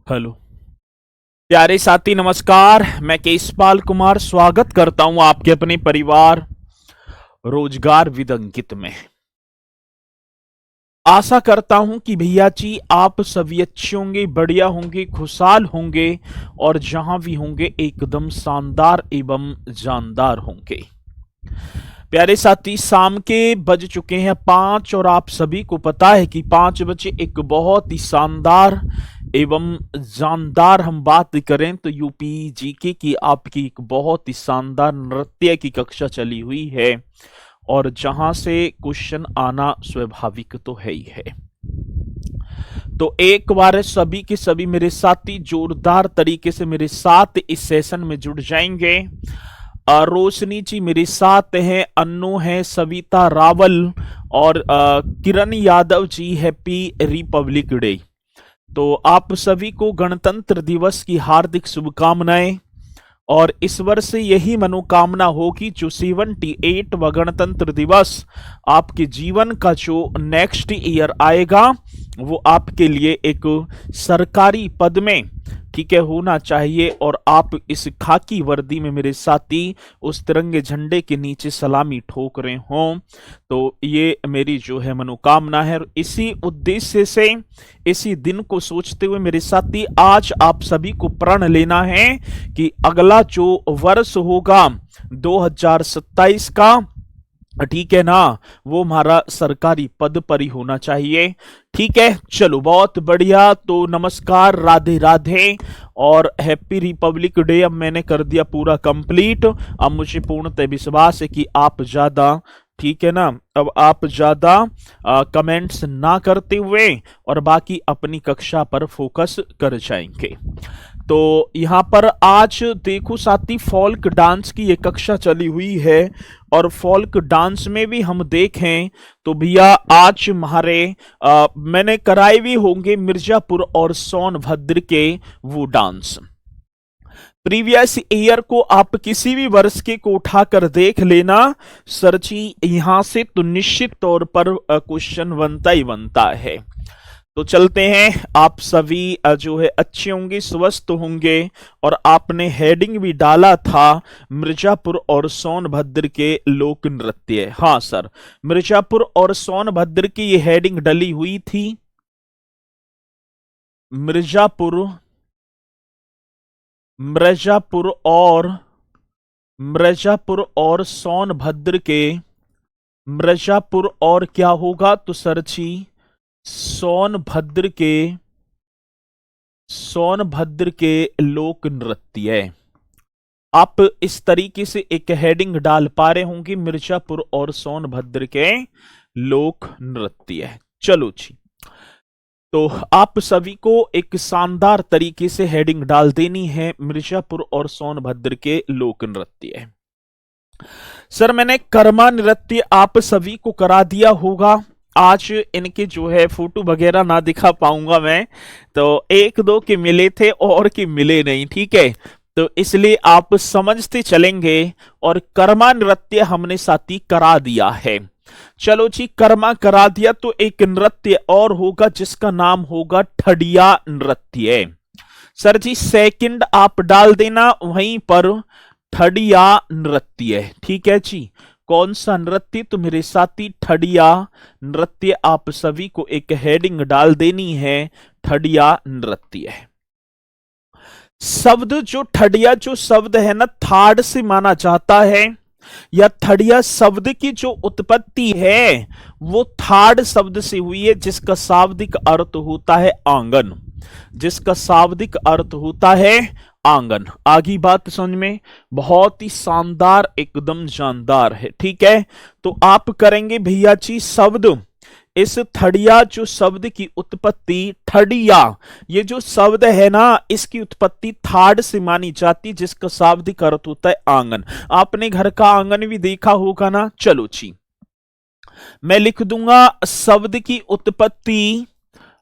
Hello प्यारे साथी, नमस्कार। मैं केशपाल कुमार स्वागत करता हूं आपके अपने परिवार रोजगार विद अंकित में। आशा करता हूं कि भैया जी आप सभी अच्छे होंगे, बढ़िया होंगे, खुशहाल होंगे और जहां भी होंगे एकदम शानदार एवं जानदार होंगे। प्यारे साथी, शाम के बज चुके हैं 5 और आप सभी को पता है कि 5 बजे एक बहुत ही शानदार एवं जानदार हम बात करें तो यूपी जीके की आपकी एक बहुत ही शानदार नृत्य की कक्षा चली हुई है और जहां से क्वेश्चन आना स्वाभाविक तो है ही है। तो एक बार सभी के सभी मेरे साथी जोरदार तरीके से मेरे साथ इस सेशन में जुड़ जाएंगे। रोशनी जी मेरे साथ हैं, अन्नू है, सविता रावल और Kiran Yadav ji. Happy Republic Day. तो आप सभी को गणतंत्र दिवस की हार्दिक शुभकामनाएं और इस वर्ष यही मनोकामना हो कि जो 78वां गणतंत्र दिवस आपके जीवन का जो नेक्स्ट ईयर आएगा वो आपके लिए एक सरकारी पद में ठीक है होना चाहिए और आप इस खाकी वर्दी में मेरे साथी उस तिरंगे झंडे के नीचे सलामी ठोक रहे हों। तो ये मेरी जो है मनोकामना है। इसी उद्देश्य से इसी दिन को सोचते हुए मेरे साथी आज आप सभी को प्रण लेना है कि अगला जो वर्ष होगा 2027 का, ठीक है ना, वो हमारा सरकारी पद पर ही होना चाहिए। ठीक है, चलो बहुत बढ़िया। तो नमस्कार, राधे राधे और हैप्पी रिपब्लिक डे। अब मैंने कर दिया पूरा कंप्लीट। अब मुझे पूर्णतः विश्वास है कि आप ज्यादा, ठीक है ना, अब आप ज्यादा कमेंट्स ना करते हुए और बाकी अपनी कक्षा पर फोकस कर जाएंगे। तो यहाँ पर आज देखो साथी, फोल्क डांस की ये कक्षा चली हुई है और फोल्क डांस में भी हम देखें तो भैया आज हमारे मैंने कराए भी होंगे मिर्जापुर और सोनभद्र के वो डांस। प्रीवियस ईयर को आप किसी भी वर्ष के को उठाकर देख लेना सर जी, यहां से तो निश्चित तौर पर क्वेश्चन बनता ही बनता है। तो चलते हैं, आप सभी जो है अच्छे होंगे, स्वस्थ होंगे और आपने हेडिंग भी डाला था मिर्जापुर और सोनभद्र के लोक नृत्य। हाँ सर, मिर्जापुर और सोनभद्र की ये हेडिंग डली हुई थी। मिर्जापुर मिर्जापुर और मिर्जापुर और सोनभद्र के, मिर्जापुर और क्या होगा तो सर जी सोनभद्र के लोक नृत्य। आप इस तरीके से एक हेडिंग डाल पा रहे होंगे, मिर्जापुर और सोनभद्र के लोक नृत्य। चलो जी, तो आप सभी को एक शानदार तरीके से हेडिंग डाल देनी है, मिर्जापुर और सोनभद्र के लोक नृत्य। सर मैंने कर्मा नृत्य आप सभी को करा दिया होगा। आज इनके जो है फोटो वगैरह ना दिखा पाऊंगा मैं, तो एक दो के मिले थे और के मिले नहीं, ठीक है, तो इसलिए आप समझते चलेंगे। और कर्मा नृत्य हमने साथी करा दिया है। चलो जी, कर्मा करा दिया तो एक नृत्य और होगा जिसका नाम होगा ठडिया नृत्य। सर जी सेकंड आप डाल देना वहीं पर, ठडिया नृत्य। ठीक है जी, कौन सा नृत्य तो मेरे साथी ठडिया नृत्य। आप सभी को एक हेडिंग डाल देनी है, ठडिया नृत्य। शब्द जो ठडिया जो शब्द है ना थाड़ से माना जाता है, या ठडिया शब्द की जो उत्पत्ति है वो थाड़ शब्द से हुई है जिसका शाब्दिक अर्थ होता है आंगन, जिसका शाब्दिक अर्थ होता है आंगन। आगे बात समझ में बहुत ही शानदार एकदम जानदार है। ठीक है, तो आप करेंगे भैया जी शब्द, इस ठडिया जो शब्द की उत्पत्ति, ठडिया ये जो शब्द है ना इसकी उत्पत्ति थाड़ से मानी जाती जिसका शाब्दिक अर्थ होता है आंगन। आपने घर का आंगन भी देखा होगा ना। चलो जी, मैं लिख दूंगा शब्द की उत्पत्ति।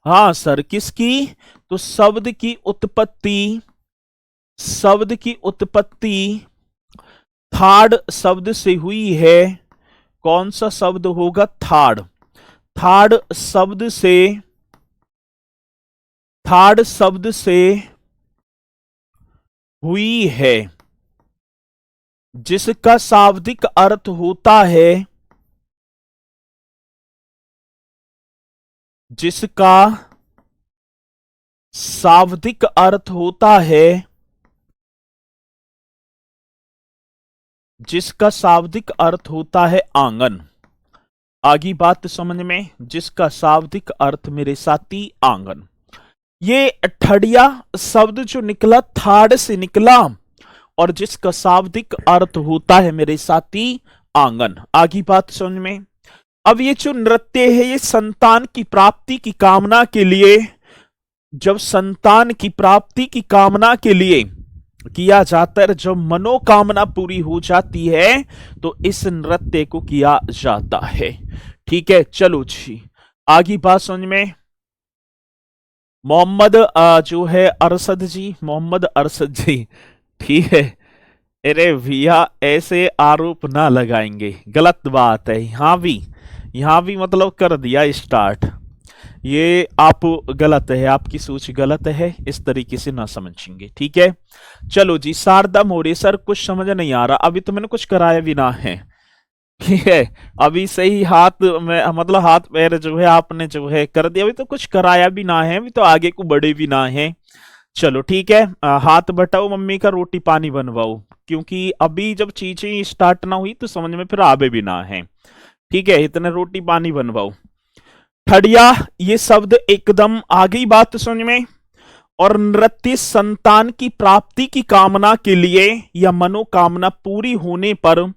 हाँ सर, किसकी तो शब्द की उत्पत्ति, शब्द की उत्पत्ति थाड़ शब्द से हुई है। कौन सा शब्द होगा थाड़, थाड़ शब्द से, ठाड़ शब्द से हुई है, जिसका शाब्दिक अर्थ होता है, जिसका शाब्दिक अर्थ होता है, जिसका शाब्दिक अर्थ होता है आंगन। आगे बात समझ में, जिसका शाब्दिक अर्थ मेरे साथी आंगन। ये ठड़िया शब्द जो निकला थाड़ से निकला और जिसका शाब्दिक अर्थ होता है मेरे साथी आंगन। आगे बात समझ में। अब ये जो नृत्य है ये संतान की प्राप्ति की कामना के लिए, जब संतान की प्राप्ति की कामना के लिए किया जाता है, जब मनोकामना पूरी हो जाती है तो इस नृत्य को किया जाता है। ठीक है, चलो जी आगे बात समझ में। मोहम्मद जो है अरशद जी, मोहम्मद अरशद जी, ठीक है। अरे भैया ऐसे आरोप ना लगाएंगे, गलत बात है। यहां भी मतलब कर दिया स्टार्ट। ये आप गलत है, आपकी सोच गलत है, इस तरीके से ना समझेंगे। ठीक है, चलो जी। शारदा मौर्य सर कुछ समझ नहीं आ रहा, अभी तो मैंने कुछ कराया भी ना है। ठीक है, अभी सही हाथ में मतलब हाथ पैर जो है आपने जो है कर दिया, अभी तो कुछ कराया भी ना है, अभी तो आगे को बढ़े भी ना है। चलो ठीक है, हाथ बटाओ मम्मी का, रोटी पानी बनवाओ, क्योंकि अभी जब चीजें स्टार्ट ना हुई तो समझ में फिर आवे भी ना है। ठीक है, इतने रोटी पानी बनवाओ। ठड़िया ये शब्द एकदम आ गई बात समझ में। और नृत्य संतान की प्राप्ति की कामना के लिए या मनोकामना पूरी होने पर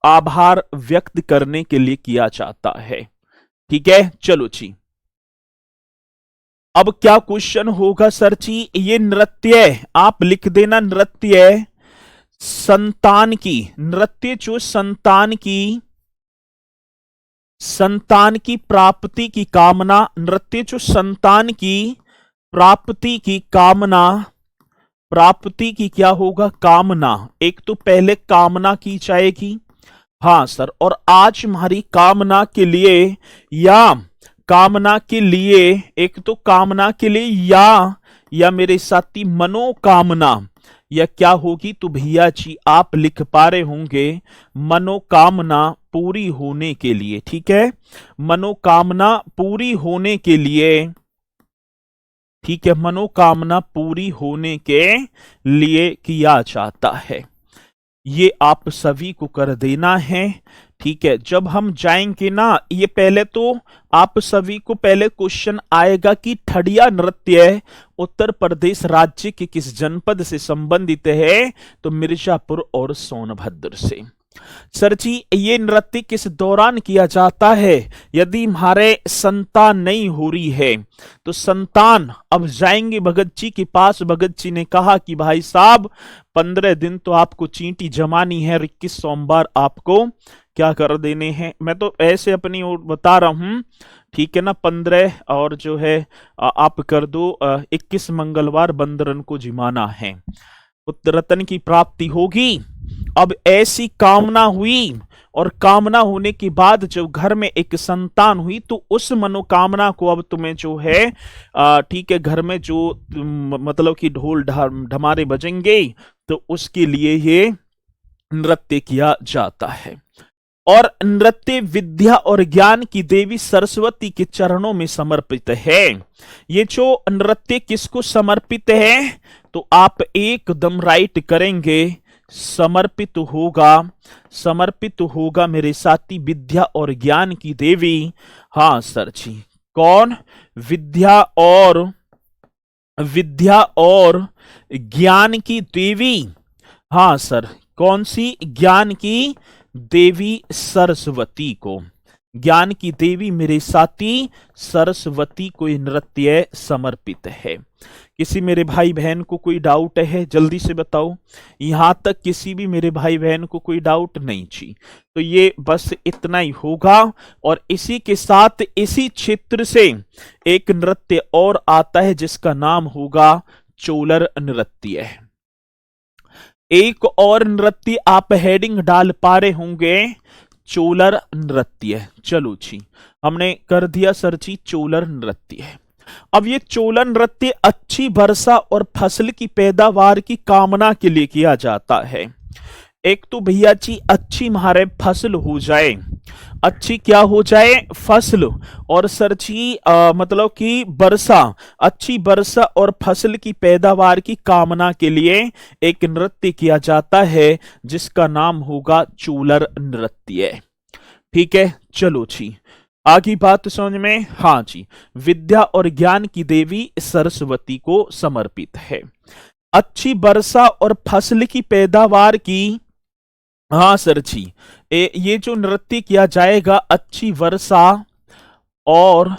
आभार व्यक्त करने के लिए किया जाता है। ठीक है, चलो जी। अब क्या क्वेश्चन होगा सर जी? ये नृत्य आप लिख देना, नृत्य संतान की, नृत्य जो संतान की प्राप्ति की कामना, नृत्य जो संतान की प्राप्ति की कामना, प्राप्ति की क्या होगा कामना। एक तो पहले कामना की जाएगी, हाँ सर, और आज हमारी कामना के लिए या कामना के लिए, एक तो कामना के लिए या मेरे साथी मनोकामना या क्या होगी, तो भैया जी आप लिख पा रहे होंगे मनोकामना पूरी होने के लिए। ठीक है, मनोकामना पूरी होने के लिए, ठीक है, मनोकामना पूरी होने के लिए किया जाता है। ये आप सभी को कर देना है। ठीक है, जब हम जाएंगे ना, ये पहले तो आप सभी को पहले क्वेश्चन आएगा कि ठड़िया नृत्य उत्तर प्रदेश राज्य के किस जनपद से संबंधित है, तो मिर्जापुर और सोनभद्र से। सर जी ये नृत्य किस दौरान किया जाता है? यदि हमारे संतान नहीं हो रही है तो संतान अब जाएंगे भगत जी के पास। भगत जी ने कहा कि भाई साहब 15 दिन तो आपको चींटी जमानी है, 21 सोमवार आपको क्या कर देने हैं। मैं तो ऐसे अपनी ओर बता रहा हूं, ठीक है ना। 15 और जो है आप कर दो 21 मंगलवार बंदरन को जिमाना है, पुत्र रतन की प्राप्ति होगी। अब ऐसी कामना हुई और कामना होने के बाद जब घर में एक संतान हुई तो उस मनोकामना को अब तुम्हें जो है ठीक है, घर में जो मतलब कि ढोल ढमारे बजेंगे तो उसके लिए ये नृत्य किया जाता है। और नृत्य विद्या और ज्ञान की देवी सरस्वती के चरणों में समर्पित है। ये जो नृत्य किसको समर्पित है, तो आप एकदम राइट करेंगे, समर्पित होगा मेरे साथी विद्या और ज्ञान की देवी। हाँ सर जी, कौन? विद्या और ज्ञान की देवी। हाँ सर, कौन सी? ज्ञान की देवी सरस्वती को, ज्ञान की देवी मेरे साथी सरस्वती को नृत्य समर्पित है। किसी मेरे भाई बहन को कोई डाउट है? जल्दी से बताओ। यहां तक किसी भी मेरे भाई बहन को कोई डाउट नहीं जी, तो ये बस इतना ही होगा। और इसी के साथ इसी क्षेत्र से एक नृत्य और आता है जिसका नाम होगा चोलर नृत्य। एक और नृत्य आप हेडिंग डाल पा रहे होंगे, चोलर नृत्य। चलो जी, हमने कर दिया सर जी चोलर नृत्य। अब ये चोला नृत्य अच्छी वर्षा और फसल की पैदावार की कामना के लिए किया जाता है। एक तो भैया जी अच्छी हमारे फसल हो जाए, अच्छी क्या हो जाए फसल, और सर जी मतलब कि वर्षा, अच्छी वर्षा और फसल की पैदावार की कामना के लिए एक नृत्य किया जाता है जिसका नाम होगा चूलर नृत्य। ठीक है, चलो जी आगे बात समझ में। हाँ जी, विद्या और ज्ञान की देवी सरस्वती को समर्पित है। अच्छी वर्षा और फसल की पैदावार की, हाँ सर जी, ये जो नृत्य किया जाएगा अच्छी वर्षा और,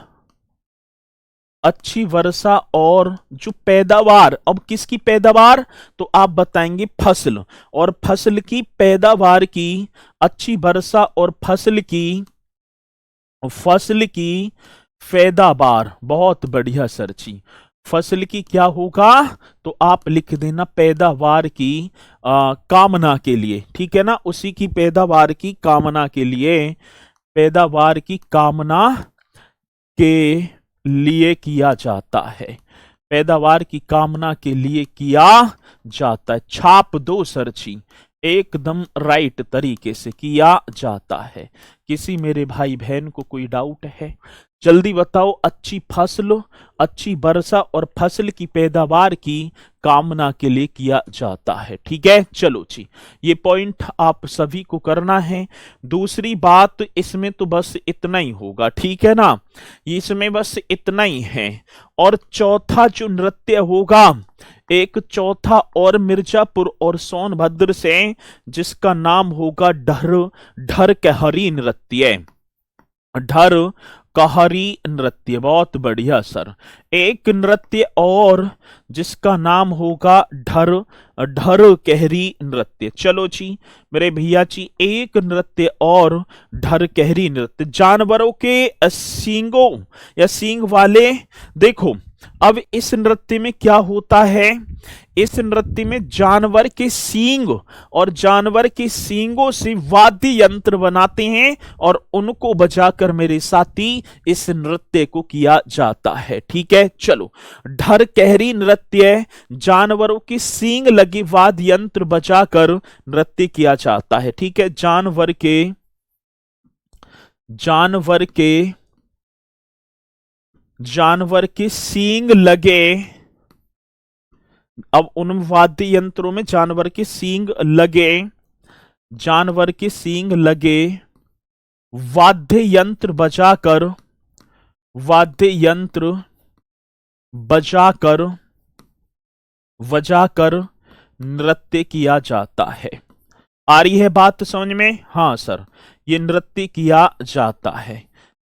अच्छी वर्षा और जो पैदावार, अब किसकी पैदावार, तो आप बताएंगे फसल, और फसल की पैदावार की, अच्छी वर्षा और फसल की पैदावार, बहुत बढ़िया सर जी। फसल की क्या होगा, तो आप लिख देना पैदावार की कामना के लिए। ठीक है ना, उसी की पैदावार की कामना के लिए, पैदावार की कामना के लिए किया जाता है, पैदावार की कामना के लिए किया जाता है। छाप दो सर जी, एकदम राइट तरीके से किया जाता है। किसी मेरे भाई बहन को कोई डाउट है, जल्दी बताओ। अच्छी फसल, अच्छी वर्षा और फसल की पैदावार की कामना के लिए किया जाता है। ठीक है, चलो जी, ये पॉइंट आप सभी को करना है। दूसरी बात इसमें तो बस इतना ही होगा, ठीक है ना, इसमें बस इतना ही है। और चौथा जो नृत्य होगा, एक चौथा और मिर्जापुर और सोनभद्र से, जिसका नाम होगा ढर कहरी नृत्य। ढर कहरी नृत्य, बहुत बढ़िया सर। एक नृत्य और जिसका नाम होगा ढर कहरी नृत्य। चलो जी मेरे भैया जी, एक नृत्य और ढर कहरी नृत्य, जानवरों के सींगों या सींग वाले। देखो अब इस नृत्य में क्या होता है, इस नृत्य में जानवर के सींग और जानवर के सींगों से वाद्य यंत्र बनाते हैं और उनको बजाकर मेरे साथी इस नृत्य को किया जाता है। ठीक है, चलो ढर कहरी नृत्य, जानवरों के सींग लगे वाद्य यंत्र बजाकर नृत्य किया जाता है। ठीक है, जानवर के सींग लगे, अब उन वाद्य यंत्रों में जानवर के सींग लगे, वाद्य यंत्र बजाकर नृत्य किया जाता है। आ रही है बात समझ में? हाँ सर, ये नृत्य किया जाता है।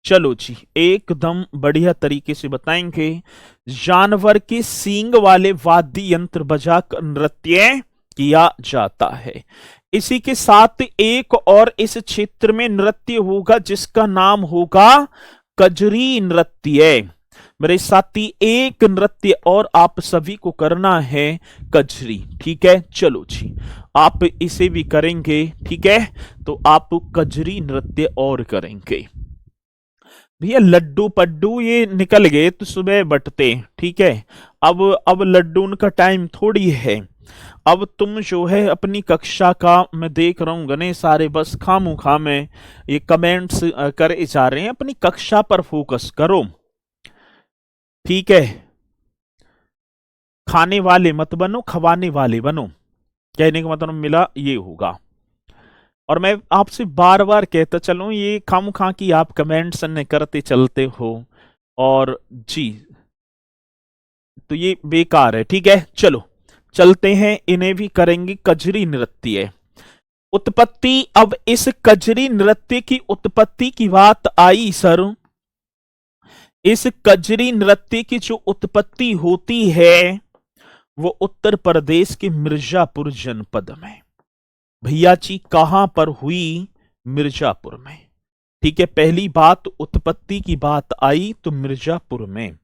चलो जी, एकदम बढ़िया तरीके से बताएंगे। जानवर के सींग वाले वाद्य यंत्र बजाकर नृत्य किया जाता है। इसी के साथ एक और इस क्षेत्र में नृत्य होगा जिसका नाम होगा कजरी नृत्य। मेरे साथी एक नृत्य और आप सभी को करना है, कजरी। ठीक है, चलो जी आप इसे भी करेंगे। ठीक है, तो आप कजरी नृत्य और करेंगे। भैया लड्डू पड्डू ये निकल गए तो सुबह बटते। ठीक है, अब लड्डू उनका टाइम थोड़ी है। अब तुम जो है अपनी कक्षा का, मैं देख रहा हूँ गने सारे बस खामोखा में ये कमेंट्स करे जा रहे हैं, अपनी कक्षा पर फोकस करो। ठीक है, खाने वाले मत बनो, खवाने वाले बनो, कहने का मतलब मिला ये होगा। और मैं आपसे बार बार कहता चलूं, ये खामखा की आप कमेंट्स न करते चलते हो और जी, तो ये बेकार है। ठीक है, चलो चलते हैं, इन्हें भी करेंगे। कजरी नृत्य उत्पत्ति। अब इस कजरी नृत्य की उत्पत्ति की बात आई सर, इस कजरी नृत्य की जो उत्पत्ति होती है वो उत्तर प्रदेश के मिर्जापुर जनपद में। भैया जी कहां पर हुई? मिर्जापुर में। ठीक है, पहली बात उत्पत्ति की बात आई तो मिर्जापुर में।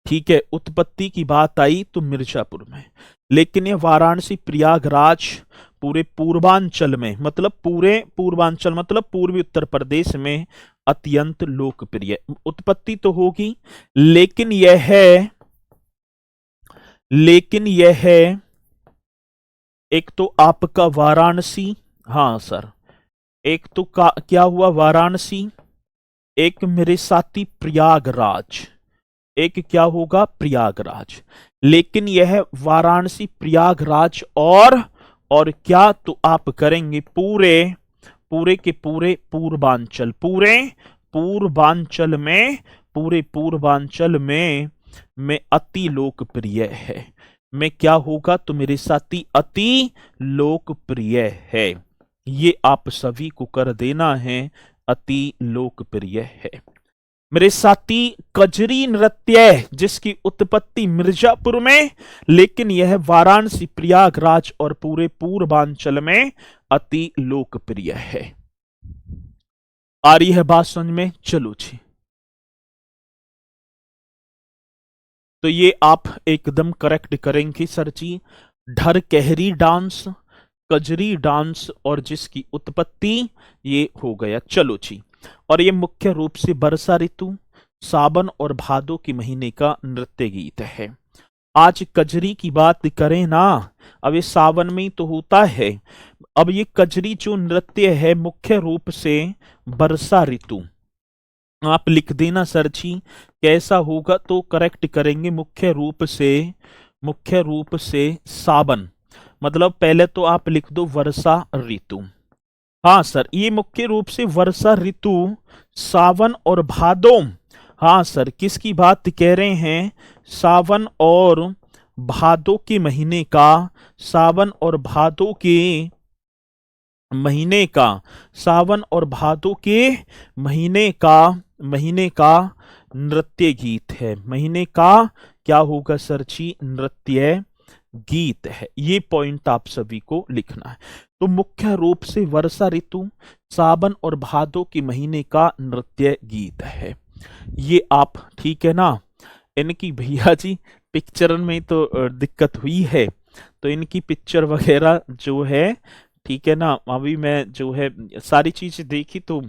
ठीक है, उत्पत्ति की बात आई तो मिर्जापुर में, लेकिन ये वाराणसी, प्रयागराज, पूरे पूर्वांचल में, मतलब पूरे पूर्वांचल मतलब पूर्वी उत्तर प्रदेश में अत्यंत लोकप्रिय। उत्पत्ति तो होगी, लेकिन यह है एक तो आपका वाराणसी, हाँ सर, एक तो क्या हुआ वाराणसी, एक मेरे साथी प्रयागराज, एक क्या होगा प्रयागराज। लेकिन यह वाराणसी, प्रयागराज और क्या, तो आप करेंगे पूरे के पूरे पूर्वांचल, पूरे पूर्वांचल में अति लोकप्रिय है। में क्या होगा तो मेरे साथी अति लोकप्रिय है। ये आप सभी को कर देना है, अति लोकप्रिय है। मेरे साथी कजरी नृत्य, जिसकी उत्पत्ति मिर्जापुर में, लेकिन यह वाराणसी, प्रयागराज और पूरे पूर्वांचल में अति लोकप्रिय है। आ रही है बात समझ में? चलो जी, तो ये आप एकदम करेक्ट करेंगे सर जी। ढरकहरी डांस, कजरी डांस और जिसकी उत्पत्ति ये हो गया। चलो जी, और ये मुख्य रूप से वर्षा ऋतु, सावन और भादो के महीने का नृत्य गीत है। आज कजरी की बात करें ना, अब ये सावन में ही तो होता है। अब ये कजरी जो नृत्य है मुख्य रूप से वर्षा ऋतु, आप लिख देना सर जी कैसा होगा तो करेक्ट करेंगे। मुख्य रूप से सावन, मतलब पहले तो आप लिख दो वर्षा ऋतु। हाँ सर, ये मुख्य रूप से वर्षा ऋतु, सावन और भादो। हाँ सर, किसकी बात कह रहे हैं? सावन और भादो के महीने का, सावन और भादो के महीने का, सावन और भादो के महीने का नृत्य गीत है। महीने का क्या होगा सर जी? नृत्य गीत है। ये पॉइंट आप सभी को लिखना है। तो मुख्य रूप से वर्षा ऋतु, सावन और भादो के महीने का नृत्य गीत है। ये आप ठीक है ना। इनकी भैया जी पिक्चर में तो दिक्कत हुई है, तो इनकी पिक्चर वगैरह जो है ठीक है ना, अभी मैं जो है सारी चीजें देखी तो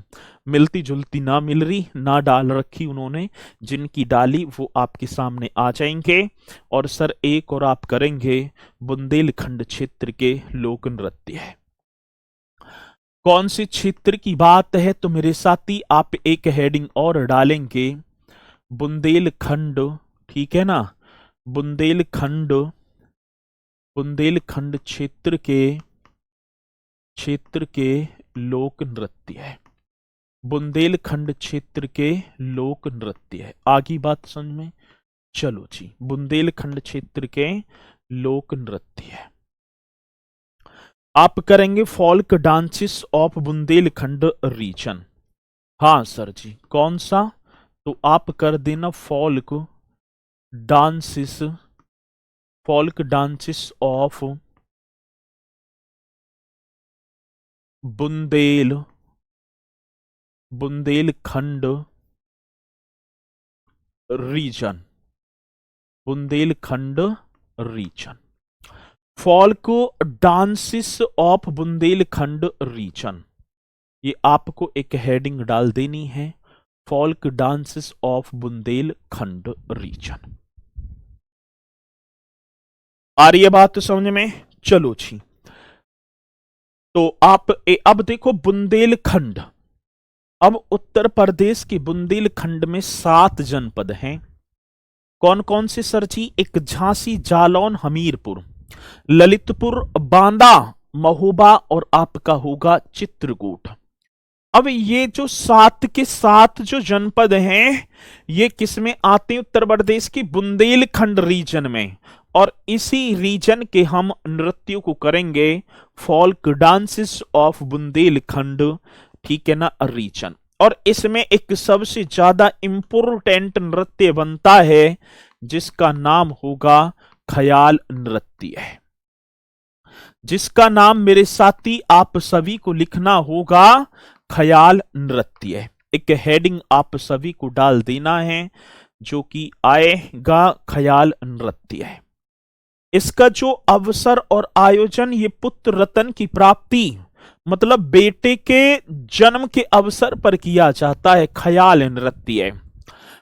मिलती जुलती ना मिल रही, ना डाल रखी उन्होंने, जिनकी डाली वो आपके सामने आ जाएंगे। और सर एक और आप करेंगे बुंदेलखंड क्षेत्र के लोक नृत्य है। कौन से क्षेत्र की बात है तो मेरे साथी आप एक हेडिंग और डालेंगे बुंदेलखंड, ठीक है ना। बुंदेलखंड क्षेत्र के लोक नृत्य है। बुंदेलखंड क्षेत्र के लोक नृत्य है। आगे बात समझ में? चलो जी, बुंदेलखंड क्षेत्र के लोक नृत्य है। आप करेंगे folk dances of Bundelkhand region. हाँ सर जी, कौन सा? तो आप कर देना folk dances of Bundelkhand region. Folk dances of Bundelkhand region, ये आपको एक हेडिंग डाल देनी है, folk dances of Bundelkhand region. आ रही है बात समझ में? चलो जी, तो आप अब देखो बुंदेलखंड, अब उत्तर प्रदेश के बुंदेलखंड में 7 जनपद हैं। कौन कौन से सर जी? एक झांसी, जालौन, हमीरपुर, ललितपुर, बांदा, महोबा और आपका होगा चित्रकूट। अब ये जो 7 के 7 जो जनपद हैं ये किस में आते हैं? उत्तर प्रदेश की बुंदेलखंड रीजन में। और इसी रीजन के हम नृत्यों को करेंगे फोल्क डांसेस ऑफ बुंदेलखंड, ठीक है ना, रीजन। और इसमें एक सबसे ज्यादा इंपोर्टेंट नृत्य बनता है जिसका नाम होगा ख्याल नृत्य, जिसका नाम मेरे साथी आप सभी को लिखना होगा ख्याल नृत्य। एक हेडिंग आप सभी को डाल देना है जो कि आएगा ख्याल नृत्य है। इसका जो अवसर और आयोजन, ये पुत्र रतन की प्राप्ति मतलब बेटे के जन्म के अवसर पर किया जाता है। ख्याल नृत्य है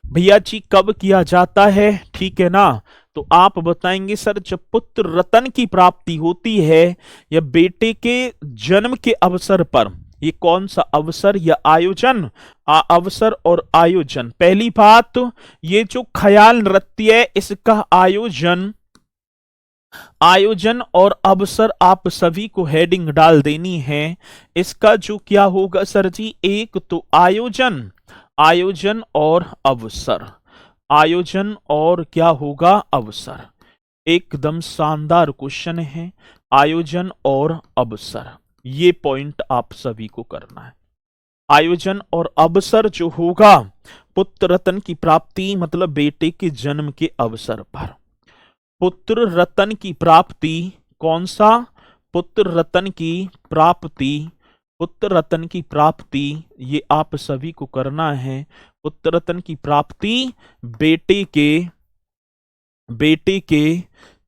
भैया जी, कब किया जाता है, ठीक है ना। तो आप बताएंगे सर जब पुत्र रतन की प्राप्ति होती है या बेटे के जन्म के अवसर पर। ये कौन सा अवसर या आयोजन, अवसर और आयोजन। पहली बात, ये जो ख्याल नृत्य है इसका आयोजन और अवसर आप सभी को हेडिंग डाल देनी है। इसका जो क्या होगा सर जी, एक तो आयोजन और अवसर, आयोजन और क्या होगा, अवसर। एकदम शानदार क्वेश्चन है, आयोजन और अवसर, ये पॉइंट आप सभी को करना है। आयोजन और अवसर जो होगा पुत्र रतन की प्राप्ति मतलब बेटे के जन्म के अवसर पर। पुत्र रतन की प्राप्ति, कौन सा, पुत्र रतन की प्राप्ति, पुत्र रतन की प्राप्ति, ये आप सभी को करना है। पुत्र रतन की प्राप्ति बेटे के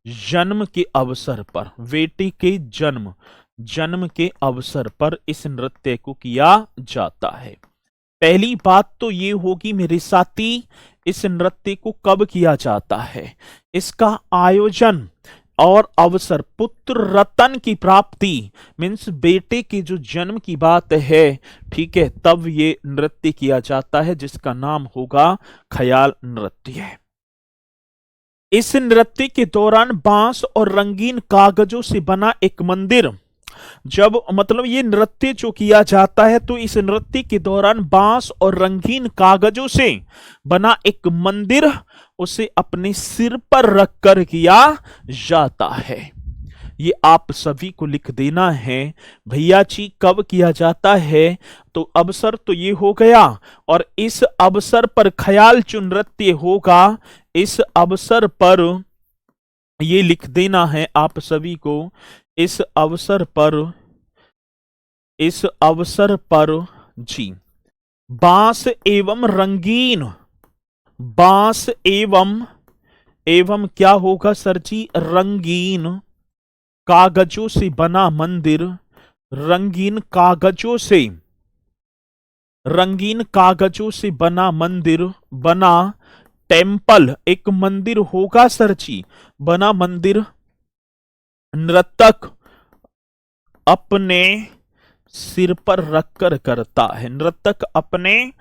जन्म के अवसर पर, बेटे के जन्म के अवसर पर इस नृत्य को किया जाता है। पहली बात तो ये होगी मेरे साथी, इस नृत्य को कब किया जाता है, इसका आयोजन और अवसर। पुत्र रतन की प्राप्ति मीन्स बेटे के जो जन्म की बात है, ठीक है, तब ये नृत्य किया जाता है जिसका नाम होगा ख्याल नृत्य। इस नृत्य के दौरान बांस और रंगीन कागजों से बना एक मंदिर, जब मतलब ये नृत्य जो किया जाता है तो इस नृत्य के दौरान बांस और रंगीन कागजों से बना एक मंदिर उसे अपने सिर पर रखकर किया जाता है। ये आप सभी को लिख देना है भैया जी, कब किया जाता है। तो अवसर तो ये हो गया, और इस अवसर पर ख्याल जो नृत्य होगा, इस अवसर पर ये लिख देना है आप सभी को, इस अवसर पर जी बांस एवं क्या होगा सर जी, रंगीन कागजों से बना मंदिर, रंगीन कागजों से बना मंदिर, बना टेम्पल, एक मंदिर होगा सर जी, बना मंदिर नर्तक अपने सिर पर रखकर करता है, नर्तक अपने।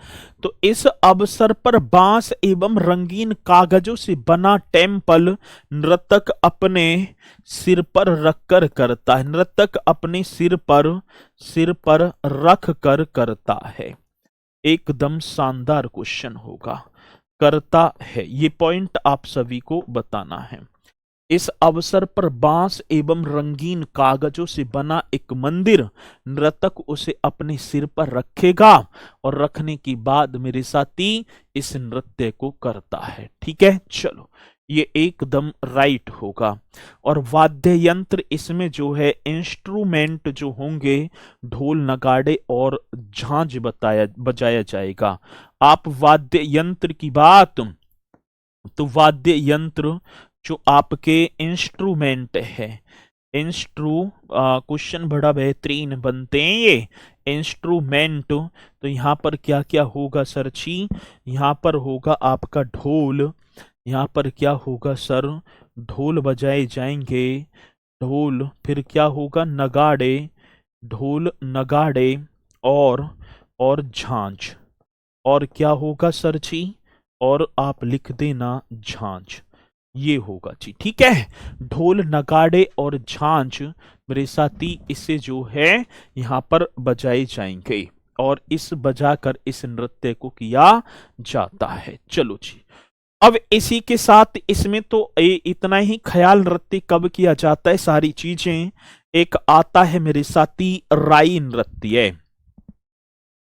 तो इस अवसर पर बांस एवं रंगीन कागजों से बना टेम्पल नर्तक अपने सिर पर रखकर करता है, नर्तक अपने सिर पर रख कर करता है। एकदम शानदार क्वेश्चन होगा, करता है, ये पॉइंट आप सभी को बताना है। इस अवसर पर बांस एवं रंगीन कागजों से बना एक मंदिर नर्तक उसे अपने सिर पर रखेगा और रखने के बाद मेरे साथी इस नृत्य को करता है। ठीक है, चलो ये एकदम राइट होगा। और वाद्य यंत्र इसमें जो है इंस्ट्रूमेंट जो होंगे ढोल नगाड़े और झांझ बजाया जाएगा। आप वाद्य यंत्र की बात, तो वाद्य यंत्र जो आपके इंस्ट्रूमेंट है, क्वेश्चन बड़ा बेहतरीन बनते हैं ये इंस्ट्रूमेंट। तो यहाँ पर क्या क्या होगा सर जी, यहाँ पर होगा आपका ढोल, यहाँ पर क्या होगा सर, ढोल बजाए जाएंगे, ढोल, फिर क्या होगा नगाड़े, ढोल नगाड़े और झांझ, और क्या होगा सर जी, और आप लिख देना झांझ, ये होगा जी। ठीक है, ढोल नगाड़े और झांझ मेरे साथी इससे जो है यहाँ पर बजाए जाएंगे और इस बजाकर इस नृत्य को किया जाता है। चलो जी, अब इसी के साथ इसमें तो इतना ही, ख्याल नृत्य कब किया जाता है सारी चीजें। एक आता है मेरे साथी राई नृत्य,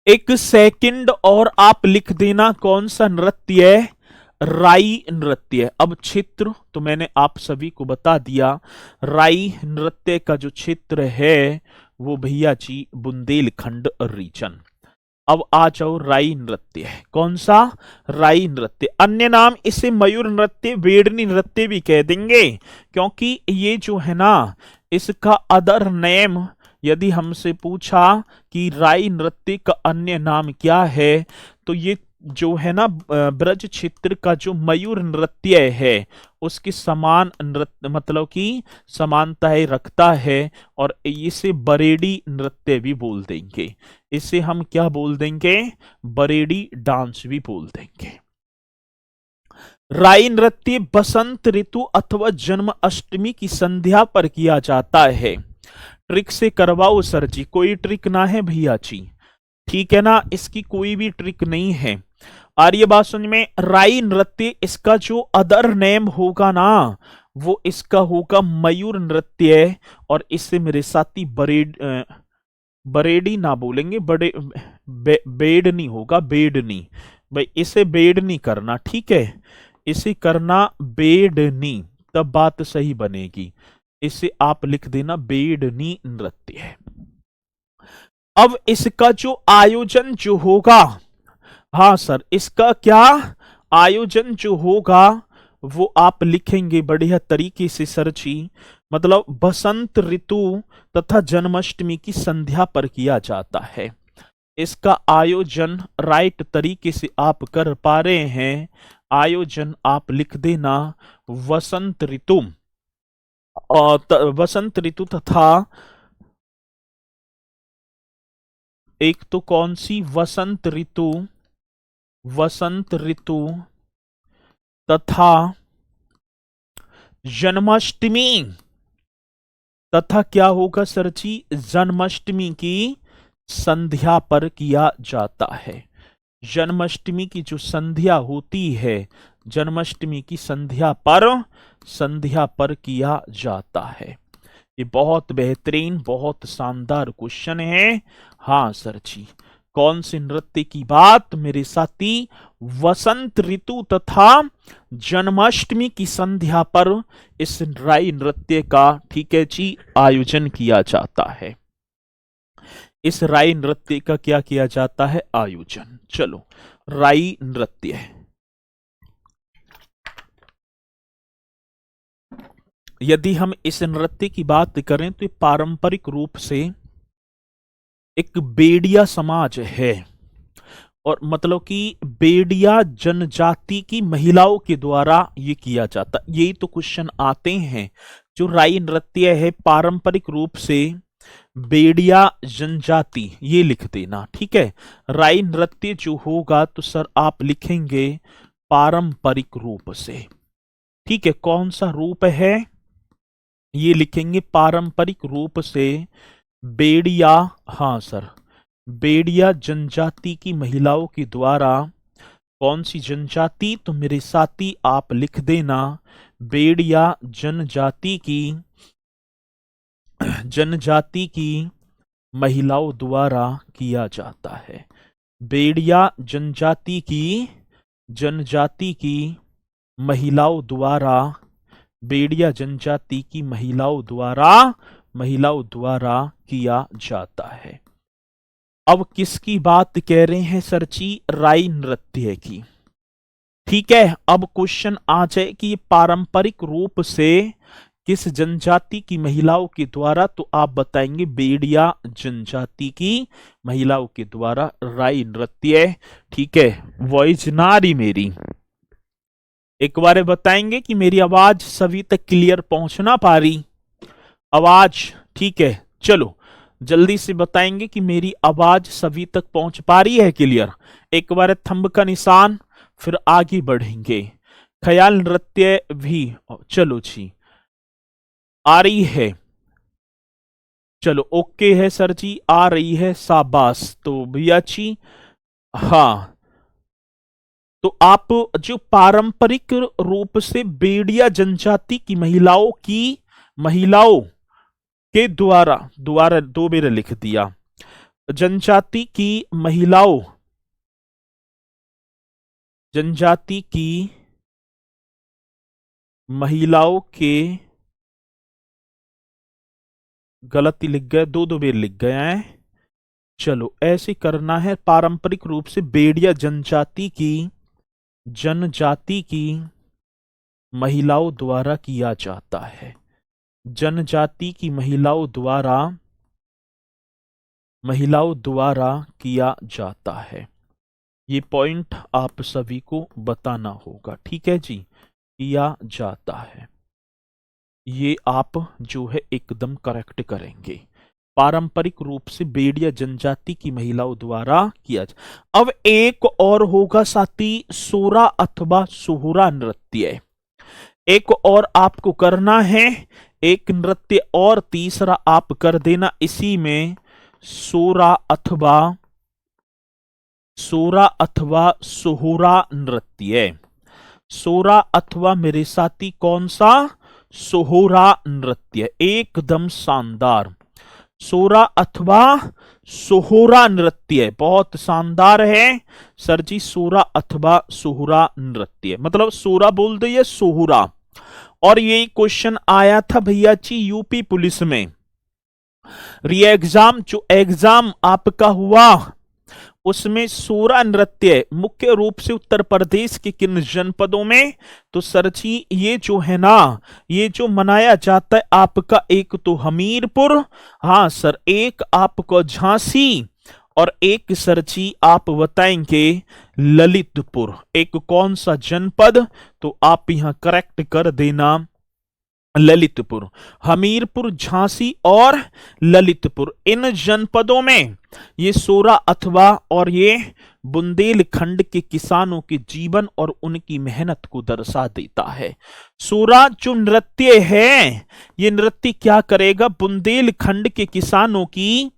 एक सेकंड और आप लिख देना कौन सा नृत्य है, राई नृत्य। अब क्षेत्र तो मैंने आप सभी को बता दिया, राई नृत्य का जो क्षेत्र है वो भैया जी बुंदेलखंड रीजन। अब आ जाओ राई नृत्य। कौन सा? राई नृत्य। अन्य नाम इसे मयूर नृत्य, बेड़नी नृत्य भी कह देंगे, क्योंकि ये जो है ना, इसका अदर नेम यदि हमसे पूछा कि राई नृत्य का अन्य नाम क्या है, तो ये जो है ना ब्रज क्षेत्र का जो मयूर नृत्य है उसकी समान नृत्य मतलब कि समानताएं रखता है, और इसे बरेडी नृत्य भी बोल देंगे। इसे हम क्या बोल देंगे? बरेडी डांस भी बोल देंगे। राई नृत्य बसंत ऋतु अथवा जन्माष्टमी की संध्या पर किया जाता है। ट्रिक से करवाओ सर जी। कोई ट्रिक ना है भैया जी, ठीक है ना, इसकी कोई भी ट्रिक नहीं है। और ये बात समझ में, राई नृत्य इसका जो अदर नेम होगा ना, वो इसका होगा मयूर नृत्य, और इससे मेरे साथी बरेडी ना बोलेंगे, बेडनी होगा, बेडनी। भाई इसे बेडनी करना, ठीक है, इसे करना बेडनी, तब बात सही बनेगी। इसे आप लिख देना बेडनी नृत्य है। अब इसका जो आयोजन जो होगा, हाँ सर, इसका क्या आयोजन जो होगा वो आप लिखेंगे बढ़िया तरीके से सर जी। मतलब बसंत ऋतु तथा जन्माष्टमी की संध्या पर किया जाता है। इसका आयोजन राइट तरीके से आप कर पा रहे हैं। आयोजन आप लिख देना वसंत ऋतु, और वसंत ऋतु तथा एक तो कौन सी वसंत ऋतु, वसंत ऋतु तथा जन्माष्टमी, तथा क्या होगा सर जी? जन्माष्टमी की संध्या पर किया जाता है। जन्माष्टमी की जो संध्या होती है, जन्माष्टमी की संध्या पर किया जाता है। ये बहुत बेहतरीन, बहुत शानदार क्वेश्चन है। हाँ सर जी, कौन से नृत्य की बात मेरे साथी? वसंत ऋतु तथा जन्माष्टमी की संध्या पर इस राई नृत्य का, ठीक है जी, आयोजन किया जाता है। इस राई नृत्य का क्या किया जाता है? आयोजन। चलो, राई नृत्य। यदि हम इस नृत्य की बात करें तो पारंपरिक रूप से एक बेड़िया समाज है, और मतलब कि बेड़िया जनजाति की महिलाओं के द्वारा ये किया जाता। यही तो क्वेश्चन आते हैं। जो राई नृत्य है पारंपरिक रूप से बेड़िया जनजाति, ये लिख देना, ठीक है। राई नृत्य जो होगा तो सर आप लिखेंगे पारंपरिक रूप से, ठीक है। कौन सा रूप है? ये लिखेंगे पारंपरिक रूप से बेड़िया, हाँ सर, बेड़िया जनजाति की महिलाओं के द्वारा। कौन सी जनजाति? तो मेरे साथी आप लिख देना बेड़िया जनजाति की महिलाओं द्वारा किया जाता है। बेड़िया जनजाति की महिलाओं द्वारा, बेड़िया जनजाति की महिलाओं द्वारा किया जाता है। अब किसकी बात कह रहे हैं सर जी? राई नृत्य की, ठीक है। अब क्वेश्चन आ जाए कि ये पारंपरिक रूप से किस जनजाति की महिलाओं के द्वारा, तो आप बताएंगे बेड़िया जनजाति की महिलाओं के द्वारा राई नृत्य, ठीक है। वॉइस ना रही मेरी, एक बार बताएंगे कि मेरी आवाज सभी तक क्लियर पहुंचना पा रही? आवाज ठीक है, चलो जल्दी से बताएंगे कि मेरी आवाज सभी तक पहुंच पा रही है क्लियर। एक बार थंब का निशान, फिर आगे बढ़ेंगे। ख्याल नृत्य भी, चलो जी आ रही है, चलो ओके है सर जी, आ रही है, शाबाश। तो भैया जी हाँ, तो आप जो पारंपरिक रूप से बेड़िया जनजाति की महिलाओं के द्वारा दो बार लिख दिया, जनजाति की महिलाओं के, गलती लिख गए, दो बार लिख गए हैं, चलो ऐसे करना है। पारंपरिक रूप से बेड़िया जनजाति की महिलाओं द्वारा किया जाता है। जनजाति की महिलाओं द्वारा किया जाता है। ये पॉइंट आप सभी को बताना होगा, ठीक है जी। किया जाता है, ये आप जो है एकदम करेक्ट करेंगे। पारंपरिक रूप से बेड़िया जनजाति की महिलाओं द्वारा किया जाए। अब एक और होगा साथी, सोरा अथवा सोहरा नृत्य। एक और आपको करना है, एक नृत्य और तीसरा आप कर देना इसी में, सोरा अथवा सोहरा नृत्य। सोरा अथवा मेरे साथी कौन सा, सोहरा नृत्य, एकदम शानदार। सोरा अथवा सोहरा नृत्य बहुत शानदार है सर जी। सोरा अथवा सोहरा नृत्य मतलब सोरा बोल दो या सोहरा। और ये क्वेश्चन आया था भैया जी यूपी पुलिस में। री एग्जाम जो एग्जाम आपका हुआ उसमें सोरा नृत्य मुख्य रूप से उत्तर प्रदेश के किन जनपदों में, तो सर जी ये जो है ना, ये जो मनाया जाता है आपका, एक तो हमीरपुर, हाँ सर, एक आपको झांसी, और एक सर जी आप बताएंगे ललितपुर। एक कौन सा जनपद, तो आप यहां करेक्ट कर देना ललितपुर। हमीरपुर, झांसी और ललितपुर, इन जनपदों में ये सोरा अथवा और ये बुंदेलखंड के किसानों के जीवन और उनकी मेहनत को दर्शा देता है। सोरा जो नृत्य है, ये नृत्य क्या करेगा, बुंदेलखंड के किसानों की,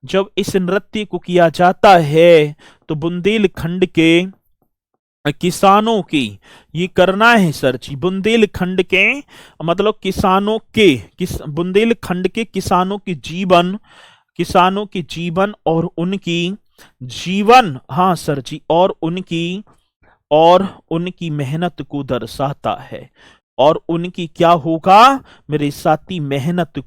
जब इस नृत्य को किया जाता है तो बुंदेलखंड के किसानों की, ये करना है सर जी, बुंदेलखंड के मतलब किसानों के बुंदेलखंड के किसानों के जीवन और उनकी जीवन, हाँ सर जी, और उनकी मेहनत को दर्शाता है। और उनकी क्या होगा मेरे साथी, मेहनत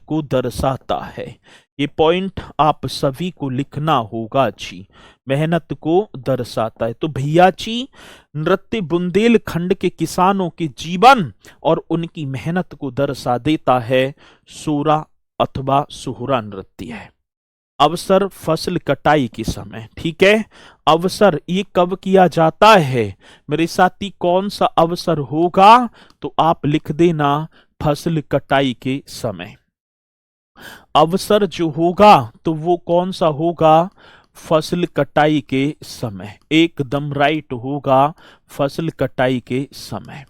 को दर्शाता है। ये पॉइंट आप सभी को लिखना होगा जी, मेहनत को दर्शाता है। तो भैया जी नृत्य बुंदेलखंड के किसानों के जीवन और उनकी मेहनत को दर्शा देता है, सोरा अथवा सोहरा नृत्य है। अवसर फसल कटाई के समय, ठीक है। अवसर ये कब किया जाता है मेरे साथी, कौन सा अवसर होगा, तो आप लिख देना फसल कटाई के समय। अवसर जो होगा तो वो कौन सा होगा, फसल कटाई के समय, एकदम राइट होगा, फसल कटाई के समय,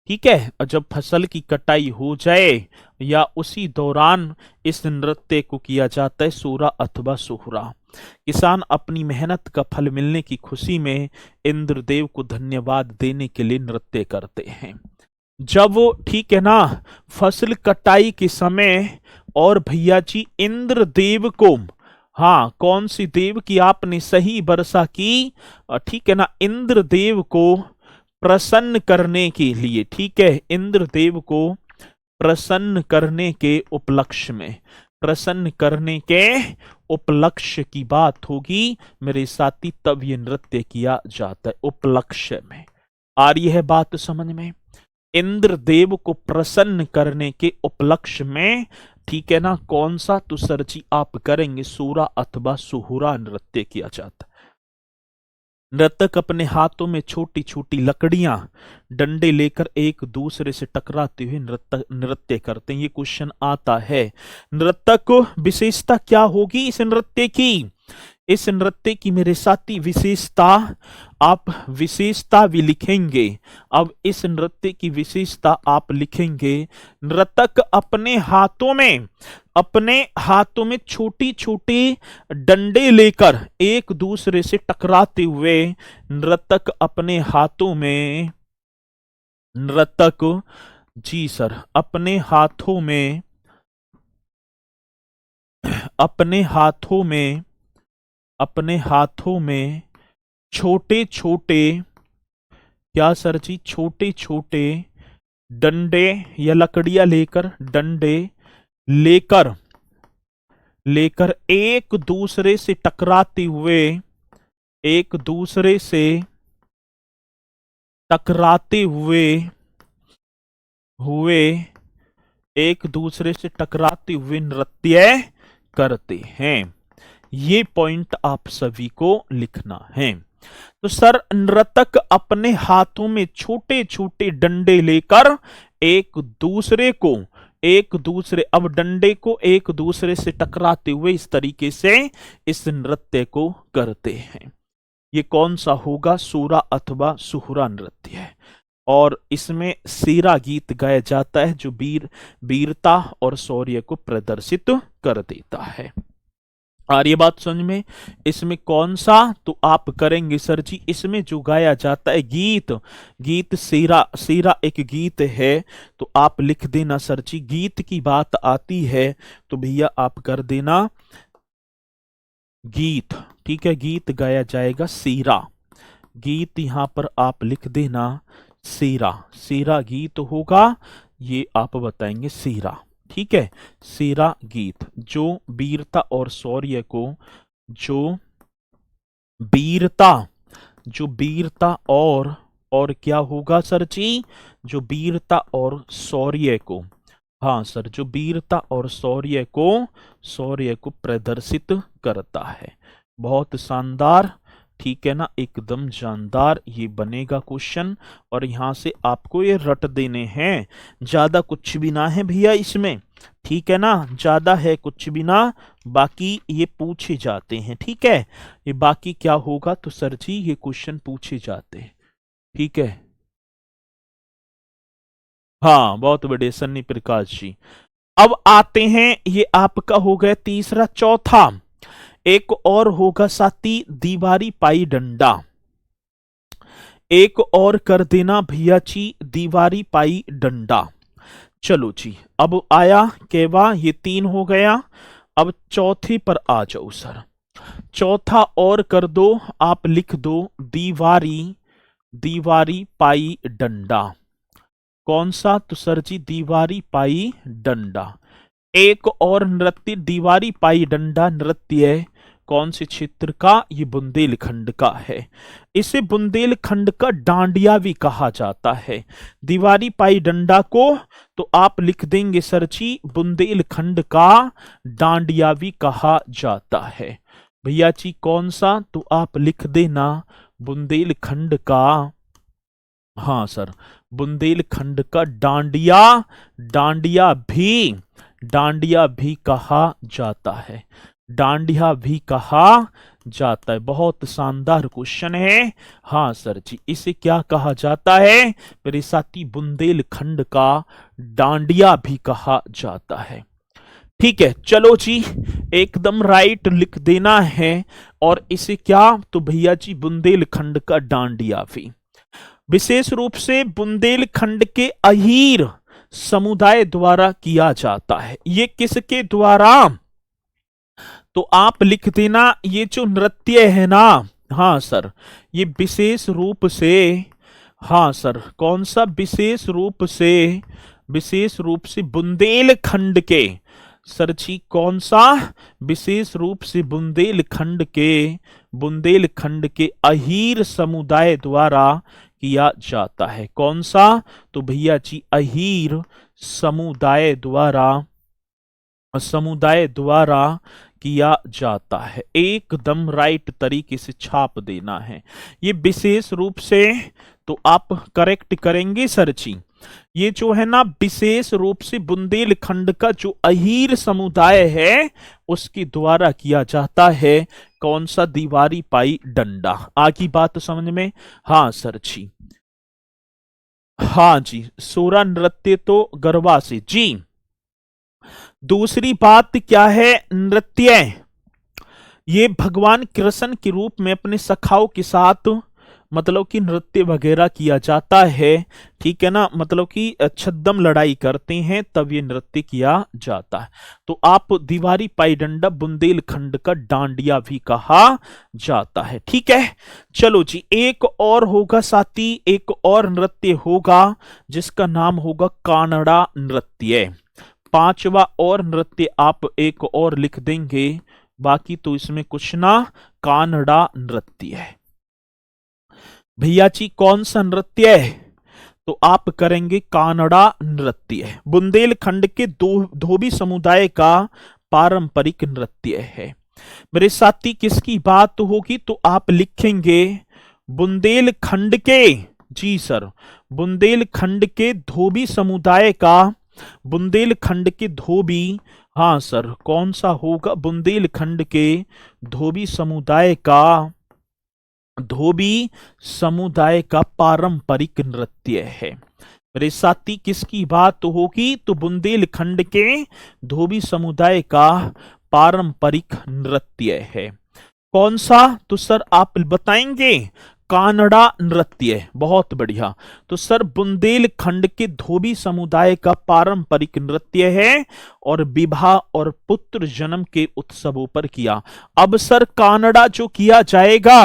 ठीक है। और जब फसल की कटाई हो जाए या उसी दौरान इस नृत्य को किया जाता है, सोरा अथवा सोहरा। किसान अपनी मेहनत का फल मिलने की खुशी में इंद्रदेव को धन्यवाद देने के लिए नृत्य करते हैं। जब वो, ठीक है ना, फसल कटाई के समय, और भैया जी इंद्रदेव को, हाँ कौन सी देव की, आपने सही वर्षा की, ठीक है ना, इंद्रदेव को प्रसन्न करने के लिए, ठीक है, इंद्रदेव को प्रसन्न करने के उपलक्ष्य में, प्रसन्न करने के उपलक्ष्य की बात होगी मेरे साथी, तब ये नृत्य किया जाता है उपलक्ष्य में। आ रही है बात समझ में, इंद्रदेव को प्रसन्न करने के उपलक्ष्य में, ठीक है ना, कौन सा, तो सर जी आप करेंगे सोरा अथवा सोहरा नृत्य किया जाता है। नर्तक अपने हाथों में छोटी छोटी लकड़ियां, डंडे लेकर एक दूसरे से टकराते हुए नृत्य करते हैं। ये क्वेश्चन आता है। नर्तक को विशेषता क्या होगी इस नृत्य की, इस नृत्य की मेरे साथी विशेषता, आप विशेषता भी लिखेंगे। अब इस नृत्य की विशेषता आप लिखेंगे, नर्तक अपने हाथों में छोटी छोटी डंडे लेकर एक दूसरे से टकराते हुए, नर्तक अपने हाथों में, नर्तक जी सर अपने हाथों में, अपने हाथों में छोटे छोटे, क्या सर जी, छोटे छोटे डंडे या लकड़ियां लेकर, डंडे लेकर लेकर एक दूसरे से टकराते हुए, एक दूसरे से टकराते हुए हुए एक दूसरे से टकराते हुए नृत्य करते हैं। ये पॉइंट आप सभी को लिखना है। तो सर, नर्तक अपने हाथों में छोटे छोटे डंडे लेकर अब डंडे को एक दूसरे से टकराते हुए इस तरीके से इस नृत्य को करते हैं। ये कौन सा होगा? सूरा अथवा सुहरा नृत्य है। और इसमें सीरा गीत गाया जाता है जो वीरता और शौर्य को प्रदर्शित कर देता है। और ये बात समझ में, इसमें कौन सा तो आप करेंगे सर जी, इसमें जो गाया जाता है गीत सीरा एक गीत है, तो आप लिख देना सर जी। गीत की बात आती है तो भैया आप कर देना गीत। ठीक है, गीत गाया जाएगा सीरा। गीत यहां पर आप लिख देना सीरा गीत होगा, ये आप बताएंगे सीरा। ठीक है, सीरा गीत जो वीरता और शौर्य को, जो वीरता और क्या होगा सर जी? जो वीरता और शौर्य को, हाँ सर, जो वीरता और शौर्य को प्रदर्शित करता है। बहुत शानदार। ठीक है ना, एकदम जानदार ये बनेगा क्वेश्चन। और यहां से आपको ये रट देने हैं, ज्यादा कुछ भी ना है भैया इसमें। ठीक है ना, ज्यादा है कुछ भी ना, बाकी ये पूछे जाते हैं। ठीक है, ये बाकी क्या होगा तो सर जी ये क्वेश्चन पूछे जाते हैं। ठीक है, हाँ, बहुत बड़े सन्नी प्रकाश जी। अब आते हैं, ये आपका हो गया तीसरा। चौथा एक और होगा साथी, दीवारी पाई डंडा। एक और कर देना भैया जी, दीवारी पाई डंडा। चलो जी, अब आया केवा, ये 3 हो गया। अब चौथे पर आ जाओ सर। चौथा और कर दो, आप लिख दो दीवारी पाई डंडा। कौन सा तो सर जी? दीवारी पाई डंडा। एक और नृत्य दीवारी पाई डंडा नृत्य कौन से क्षेत्र का? ये बुंदेलखंड का है। इसे बुंदेलखंड का डांडिया भी कहा जाता है। दीवारी पाई डंडा को तो आप लिख देंगे सर जी, बुंदेलखंड का डांडिया भी कहा जाता है। भैया जी कौन सा? तो आप लिख देना बुंदेलखंड का, हाँ सर, बुंदेलखंड का डांडिया भी कहा जाता है। डांडिया भी कहा जाता है। बहुत शानदार क्वेश्चन है। हाँ सर जी, इसे क्या कहा जाता है मेरे साथी? बुंदेलखंड का डांडिया भी कहा जाता है। ठीक है, चलो जी, एकदम राइट लिख देना है। और इसे क्या तो भैया जी, बुंदेलखंड का डांडिया भी विशेष रूप से बुंदेलखंड के अहीर समुदाय द्वारा किया जाता है। ये किसके द्वारा? तो आप लिख देना, ये जो नृत्य है ना, हाँ सर, ये विशेष रूप से, हाँ सर, कौन सा? विशेष रूप से बुंदेलखंड के, सर जी कौन सा? विशेष रूप से बुंदेलखंड के अहीर समुदाय द्वारा किया जाता है। कौन सा? तो भैया जी अहीर समुदाय द्वारा किया जाता है। एकदम राइट तरीके से छाप देना है। ये विशेष रूप से तो आप करेक्ट करेंगे सर जी। ये जो है ना, विशेष रूप से बुंदेलखंड का जो अहीर समुदाय है उसके द्वारा किया जाता है। कौन सा? दीवारी पाई डंडा। आगे बात समझ में? हाँ सर जी, हाँ जी, सोरा नृत्य तो गरबा से जी। दूसरी बात क्या है? नृत्य ये भगवान कृष्ण के रूप में अपने सखाओं के साथ मतलब कि नृत्य वगैरह किया जाता है। ठीक है ना, मतलब कि छद्म लड़ाई करते हैं तब ये नृत्य किया जाता है। तो आप दीवारी पाई डंडा बुंदेलखंड का डांडिया भी कहा जाता है। ठीक है, चलो जी, एक और होगा साथी, एक और नृत्य होगा जिसका नाम होगा कानड़ा नृत्य। पांचवा और नृत्य आप एक और लिख देंगे, बाकी तो इसमें कुछ ना, कानड़ा नृत्य है। भैया जी कौन सा नृत्य है? तो आप करेंगे कानड़ा नृत्य। बुंदेलखंड के धोबी समुदाय का पारंपरिक नृत्य है। मेरे साथी किसकी बात होगी? तो आप लिखेंगे बुंदेलखंड के, जी सर, बुंदेलखंड के धोबी समुदाय का, बुंदेलखंड के धोबी, हाँ सर, कौन सा होगा? बुंदेलखंड के धोबी समुदाय का, धोबी समुदाय का पारंपरिक नृत्य है। मेरे साथी किसकी बात होगी? तो बुंदेलखंड के धोबी समुदाय का पारंपरिक नृत्य है। कौन सा? तो सर आप बताएंगे कानड़ा नृत्य। बहुत बढ़िया। तो सर बुंदेलखंड के धोबी समुदाय का पारंपरिक नृत्य है और विवाह और पुत्र जन्म के उत्सवों पर किया। अब सर कानड़ा जो किया जाएगा,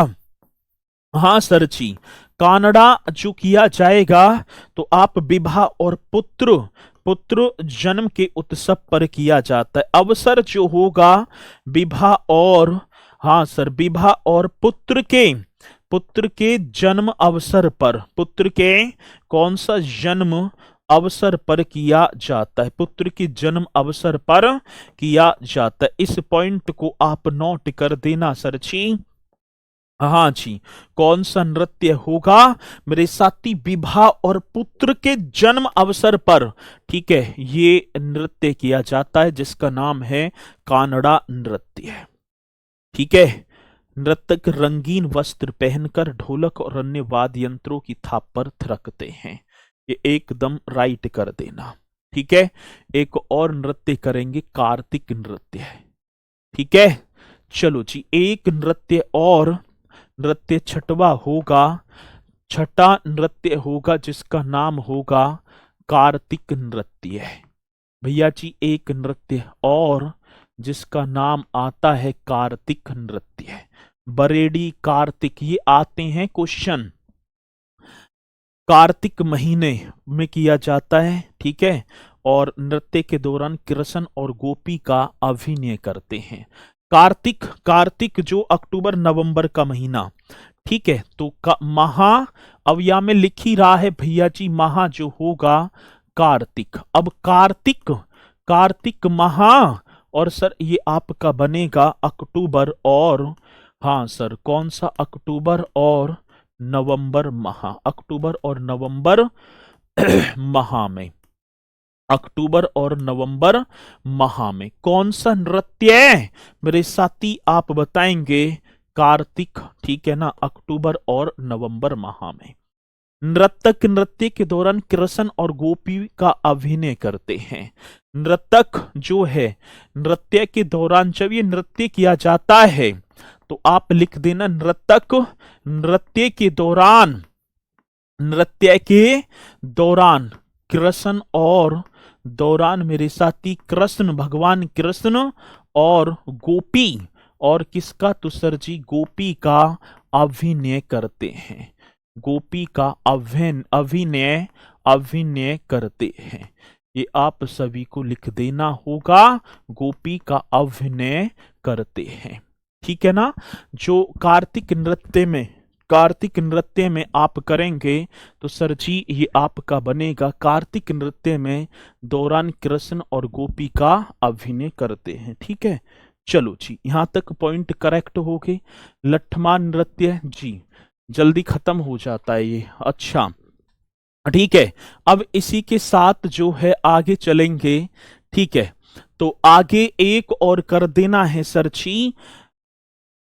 हाँ सर जी, कानड़ा जो किया जाएगा तो आप विवाह और पुत्र जन्म के उत्सव पर किया जाता है। अवसर जो होगा विवाह और, हाँ सर, विवाह और पुत्र के जन्म अवसर पर, पुत्र के कौन सा जन्म अवसर पर किया जाता है, पुत्र के जन्म अवसर पर किया जाता है। इस पॉइंट को आप नोट कर देना सर जी। हाँ जी, कौन सा नृत्य होगा मेरे साथी? विवाह और पुत्र के जन्म अवसर पर, ठीक है, ये नृत्य किया जाता है जिसका नाम है कानड़ा नृत्य। ठीक है, नर्तक रंगीन वस्त्र पहनकर ढोलक और अन्य वाद्य यंत्रों की थाप पर थिरकते हैं। ये एकदम राइट कर देना। ठीक है, एक और नृत्य करेंगे, कार्तिक नृत्य। ठीक है, चलो जी, एक नृत्य और, नृत्य छठवा होगा, छठा नृत्य होगा जिसका नाम होगा कार्तिक नृत्य। भैया जी एक नृत्य और जिसका नाम आता है कार्तिक नृत्य। बरेडी कार्तिक, ये आते हैं क्वेश्चन, कार्तिक महीने में किया जाता है। ठीक है, और नृत्य के दौरान कृष्ण और गोपी का अभिनय करते हैं। कार्तिक जो अक्टूबर नवंबर का महीना, ठीक है, तो महा, अब यहां में लिख ही रहा है भैया जी, महा जो होगा कार्तिक। अब कार्तिक महा, और सर ये आपका बनेगा अक्टूबर और, हाँ सर, कौन सा? अक्टूबर और नवंबर माह, अक्टूबर और नवंबर माह में, अक्टूबर और नवंबर माह में कौन सा नृत्य मेरे साथी आप बताएंगे? कार्तिक। ठीक है ना, अक्टूबर और नवंबर माह में नर्तक नृत्य के दौरान कृष्ण और गोपी का अभिनय करते हैं। नर्तक जो है, नृत्य के दौरान जब ये नृत्य किया जाता है तो आप लिख देना नर्तक नृत्य के दौरान कृष्ण और, दौरान मेरे साथी कृष्ण, भगवान कृष्ण और गोपी, और किसका? तो सर जी गोपी का अभिनय करते हैं। गोपी का अभिनय करते हैं। ये आप सभी को लिख देना होगा, गोपी का अभिनय करते हैं। ठीक है ना, जो कार्तिक नृत्य में आप करेंगे तो सर जी ये आपका बनेगा, कार्तिक नृत्य में दौरान कृष्ण और गोपी का अभिनय करते हैं। ठीक है, चलो जी, यहां तक पॉइंट करेक्ट हो गए। लठमार नृत्य जी जल्दी खत्म हो जाता है ये। अच्छा ठीक है, अब इसी के साथ जो है आगे चलेंगे। ठीक है, तो आगे एक और कर देना है सर जी,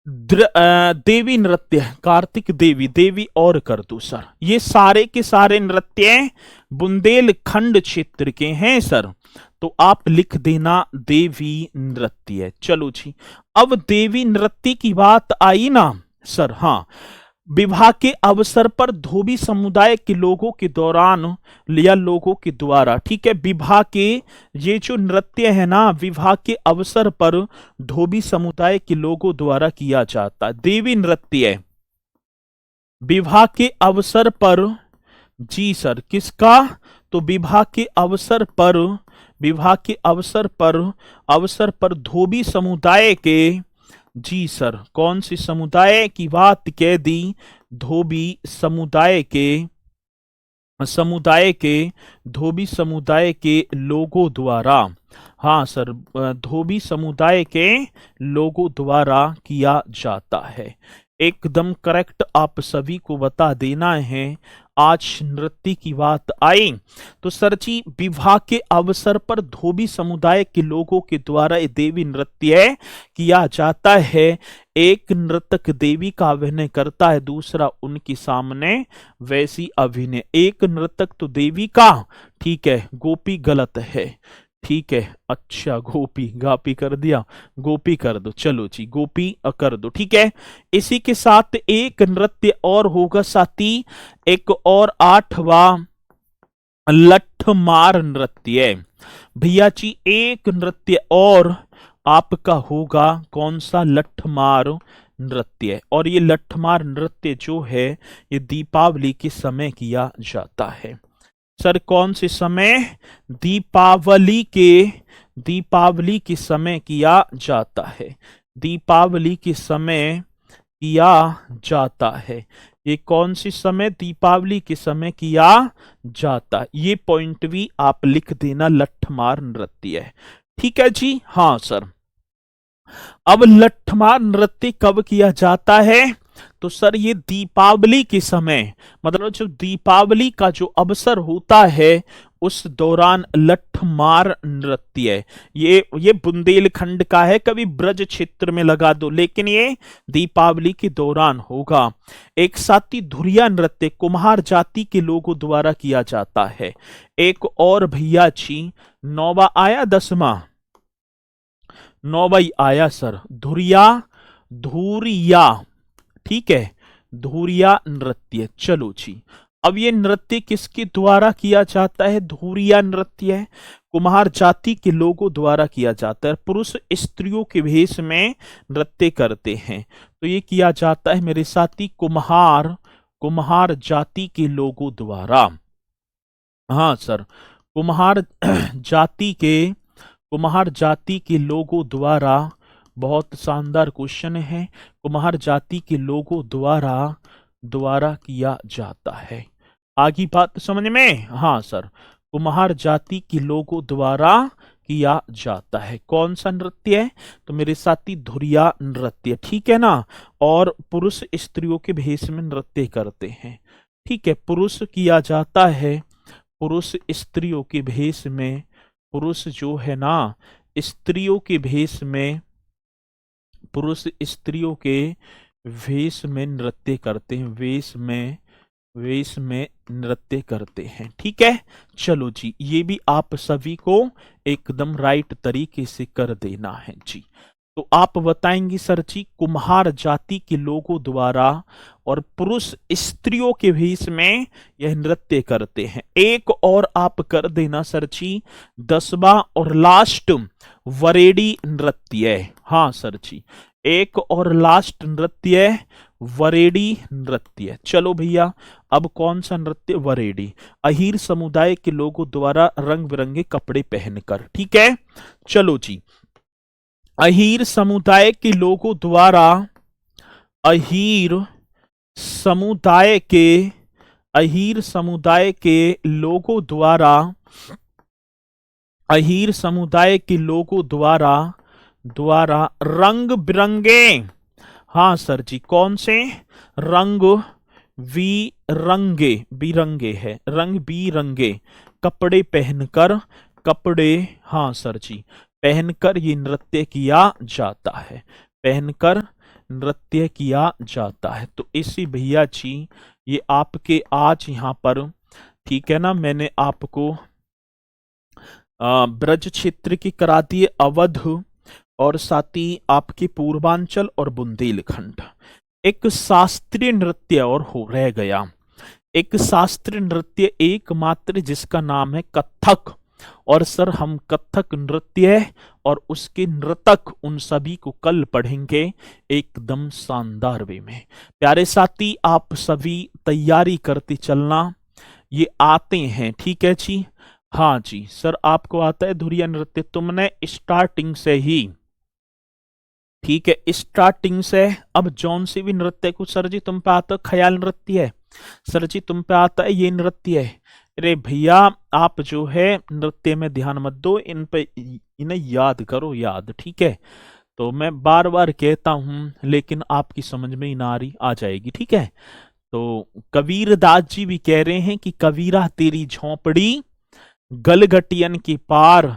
देवी नृत्य, कार्तिक देवी और कर दो सर। ये सारे के सारे नृत्य बुंदेलखंड क्षेत्र के हैं सर, तो आप लिख देना देवी नृत्य। चलो जी, अब देवी नृत्य की बात आई ना सर। हाँ, विवाह के अवसर पर धोबी समुदाय के लोगों के दौरान या लोगों के द्वारा, ठीक है, विवाह के ये जो नृत्य है ना, विवाह के अवसर पर धोबी समुदाय के लोगों द्वारा किया जाता है। देवी नृत्य विवाह के अवसर पर जी सर, किसका? तो विवाह के धोबी समुदाय के, जी सर, कौन सी समुदाय की बात कह दी? धोबी समुदाय के धोबी समुदाय के लोगों द्वारा, हाँ सर, धोबी समुदाय के लोगों द्वारा किया जाता है। एकदम करेक्ट, आप सभी को बता देना है। आज नृत्य की बात आई तो सर जी, विवाह के अवसर पर धोबी समुदाय के लोगों के द्वारा ये देवी नृत्य किया जाता है। एक नर्तक देवी का अभिनय करता है, दूसरा उनके सामने वैसी अभिनय। एक नर्तक तो देवी का, ठीक है, गोपी गलत है, ठीक है, अच्छा गोपी, गापी कर दिया, गोपी कर दो, चलो जी गोपी कर दो, ठीक है। इसी के साथ एक नृत्य और होगा साथी, एक और 8वां लठमार नृत्य। भैया जी एक नृत्य और आपका होगा, कौन सा? लठमार नृत्य। और ये लठमार नृत्य जो है ये दीपावली के समय किया जाता है। सर कौन से समय? दीपावली के समय किया जाता है, दीपावली के समय किया जाता है। ये कौन सी समय? दीपावली के समय किया जाता है। ये पॉइंट भी आप लिख देना, लठमार नृत्य है, ठीक है जी। हाँ सर, अब लठमार नृत्य कब किया जाता है? तो सर ये दीपावली के समय, मतलब जो दीपावली का जो अवसर होता है उस दौरान लठमार नृत्य, ये बुंदेलखंड का है, कभी ब्रज क्षेत्र में लगा दो, लेकिन ये दीपावली के दौरान होगा। एक साथी धुरिया नृत्य कुम्हार जाति के लोगों द्वारा किया जाता है। एक और भैया जी, 9वां आया, 10वां? 9वां ही आया सर, धुरिया, ठीक है, धुरिया नृत्य। चलो जी, अब ये नृत्य किसके द्वारा किया जाता है? धुरिया नृत्य कुम्हार जाति के लोगों द्वारा किया जाता है। पुरुष स्त्रियों के भेष में नृत्य करते हैं। तो ये किया जाता है मेरे साथी कुम्हार जाति के लोगों द्वारा। हाँ सर, कुम्हार जाति के लोगों द्वारा, बहुत शानदार क्वेश्चन है। कुम्हार जाति के लोगों द्वारा किया जाता है। आगे बात समझ में? हाँ सर, कुम्हार जाति के लोगों द्वारा किया जाता है। कौन सा नृत्य है? तो मेरे साथी धुरिया नृत्य, ठीक है ना। और पुरुष स्त्रियों के भेष में नृत्य करते हैं, ठीक है। पुरुष किया जाता है, पुरुष स्त्रियों के भेष में, पुरुष जो है ना स्त्रियों के भेष में, पुरुष स्त्रियों के वेश में नृत्य करते हैं, वेश में नृत्य करते हैं, ठीक है। चलो जी, ये भी आप सभी को एकदम राइट तरीके से कर देना है जी। तो आप बताएंगे सर जी, कुम्हार जाति के लोगों द्वारा और पुरुष स्त्रियों के भेष में यह नृत्य करते हैं। एक और आप कर देना सर जी, 10वां और लास्ट वरेडी नृत्य। हाँ सर जी, एक और लास्ट नृत्य वरेडी नृत्य। चलो भैया, अब कौन सा नृत्य? वरेडी, अहीर समुदाय के लोगों द्वारा रंग बिरंगे कपड़े पहनकर, ठीक है। चलो जी, अहीर समुदाय के लोगों द्वारा, अहीर समुदाय के लोगों द्वारा, अहीर समुदाय के लोगों द्वारा रंग बिरंगे, हाँ सर जी, कौन से? रंग बिरंगे है, रंग बिरंगे कपड़े पहनकर, हाँ सर जी, पहनकर ये नृत्य किया जाता है, पहनकर नृत्य किया जाता है। तो इसी भैया जी, ये आपके आज यहाँ पर, ठीक है ना, मैंने आपको ब्रज क्षेत्र की करा दिए, अवध और साथ ही आपके पूर्वांचल और बुंदेलखंड। एक शास्त्रीय नृत्य और हो रह गया, एक शास्त्रीय नृत्य एकमात्र जिसका नाम है कथक। और सर हम कथक नृत्य और उसके नृतक उन सभी को कल पढ़ेंगे एकदम शानदार वे में। प्यारे साथी, आप सभी तैयारी करते चलना। ये आते हैं, ठीक है जी। हाँ जी सर, आपको आता है धुरिया नृत्य, तुमने स्टार्टिंग से ही, ठीक है, स्टार्टिंग से। अब जौन से भी नृत्य को सर जी तुम पे आता है, ख्याल नृत्य है सर जी तुम पे आता है, ये नृत्य है। अरे भैया आप जो है नृत्य में ध्यान मत दो, इन पे इन्हें याद करो, याद, ठीक है। तो मैं बार बार कहता हूं लेकिन आपकी समझ में ही ना आ रही, आ जाएगी, ठीक है। तो कबीर दास जी भी कह रहे हैं कि कबीरा तेरी झोंपड़ी गलगटियन के पार,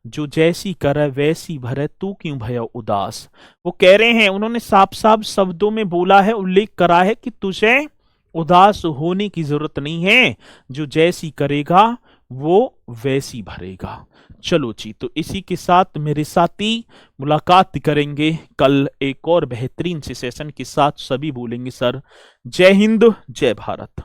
जो जैसी करे वैसी भरे तू क्यों भयो उदास। वो कह रहे हैं, उन्होंने साफ साफ शब्दों में बोला है, उल्लेख करा है कि तुझे उदास होने की जरूरत नहीं है, जो जैसी करेगा वो वैसी भरेगा। चलो जी, तो इसी के साथ मेरे साथी मुलाकात करेंगे कल एक और बेहतरीन से सेशन के साथ। सभी बोलेंगे सर जय हिंद जय भारत।